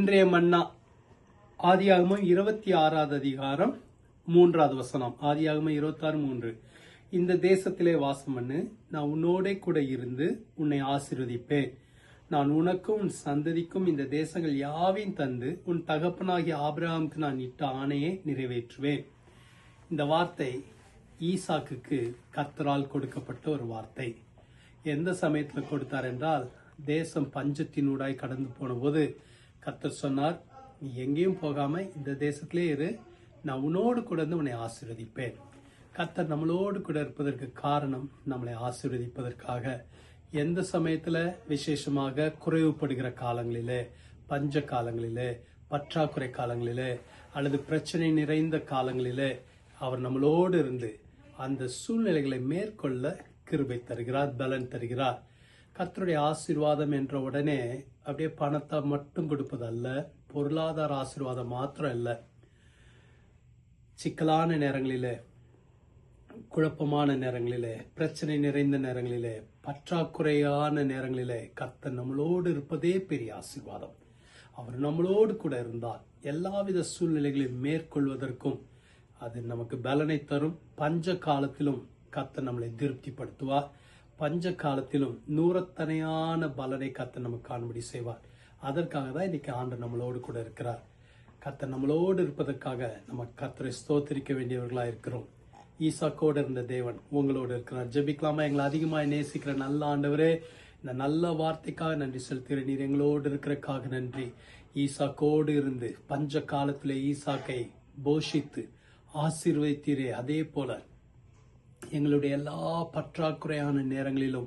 இன்றைய மன்னா ஆதியாகமம் 26வது அதிகாரம் 3வது வசனம். ஆதியாகமம் 26:3. இந்த தேசத்திலே வாசம் பண்ணு, நான் உன்னோட கூட இருந்து உன்னை ஆசீர்வதிப்பேன். நான் உனக்கும் உன் சந்ததிக்கும் இந்த தேசங்கள் யாவையும் தந்து உன் தகப்பனாகிய ஆபிரகாமுக்கு நான் இட்ட ஆணையை நிறைவேற்றுவேன். இந்த வார்த்தை ஈசாக்குக்கு கர்த்தரால் கொடுக்கப்பட்ட ஒரு வார்த்தை. எந்த சமயத்தில் கொடுத்தார் என்றால், தேசம் பஞ்சத்தினூடாய் கடந்து போன போது கர்த்தர் சொன்னார், நீ எங்கேயும் போகாம இந்த தேசத்திலே இரு, நான் உன்னோடு கூட இருந்து உன்னை ஆசீர்வதிப்பேன். கர்த்தர் நம்மளோடு கூட இருப்பதற்கு காரணம் நம்மளை ஆசீர்வதிப்பதற்காக. எந்த சமயத்துல விசேஷமாக குறைவுபடுகிற காலங்களிலே, பஞ்ச காலங்களிலே, பற்றாக்குறை காலங்களிலே அல்லது பிரச்சனை நிறைந்த காலங்களிலே அவர் நம்மளோடு இருந்து அந்த சூழ்நிலைகளை மேற்கொள்ள கிருபை தருகிறார், பலன் தருகிறார். கர்த்தருடைய ஆசீர்வாதம் என்ற உடனே அப்படியே பணத்தை மட்டும் கொடுப்பதல்ல, பொருளாதார ஆசீர்வாதம் மாத்திரம் இல்ல. சிக்கலான நேரங்களிலே, குழப்பமான நேரங்களிலே, பிரச்சனை நிறைந்த நேரங்களிலே, பற்றாக்குறையான நேரங்களிலே கர்த்தர் நம்மளோடு இருப்பதே பெரிய ஆசீர்வாதம். அவர் நம்மளோடு கூட இருந்தால் எல்லாவித சூழ்நிலைகளையும் மேற்கொள்வதற்கும் அது நமக்கு பலனை தரும். பஞ்ச காலத்திலும் கர்த்தர் நம்மளை திருப்திப்படுத்துவார். பஞ்ச காலத்திலும் நூறத்தனையான பலனை கர்த்தர் நமக்கு காணும்படி செய்வார். அதற்காக தான் இன்னைக்கு ஆண்டவர் நம்மளோடு கூட இருக்கிறார். கர்த்தர் நம்மளோடு இருப்பதற்காக நம்ம கர்த்தரை ஸ்தோத்திரிக்க வேண்டியவர்களா இருக்கிறோம். ஈசாக்கோடு இருந்த தேவன் உங்களோடு இருக்கிறார். ஜெபிக்கலாமா? எங்களை அதிகமாக நேசிக்கிற நல்ல ஆண்டவரே, இந்த நல்ல வார்த்தைக்காக நன்றி செலுத்துகிறேன். நீர் எங்களோடு இருக்கிறக்காக நன்றி. ஈசாக்கோடு இருந்து பஞ்ச காலத்திலே ஈசாக்கை போஷித்து ஆசீர்வதித்தீரே, அதே போல எங்களுடைய எல்லா பற்றாக்குறையான நேரங்களிலும்,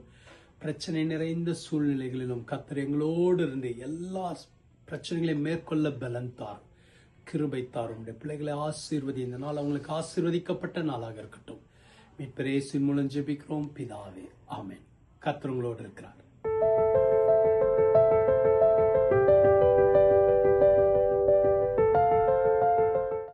பிரச்சனை நிறைந்த சூழ்நிலைகளிலும் கர்த்தர் எங்களோடு இருந்து எல்லா பிரச்சனைகளையும் மேற்கொள்ள பலன் தாரும், கிருபை தாரும். பிள்ளைகளை ஆசீர்வதி. இந்த நாள் அவங்களுக்கு ஆசீர்வதிக்கப்பட்ட நாளாக இருக்கட்டும். மீட்பர் இயேசுவின் மூலம் ஜெபிக்கிறோம் பிதாவே, ஆமென். கர்த்தர் உங்களோடு இருக்கிறார்.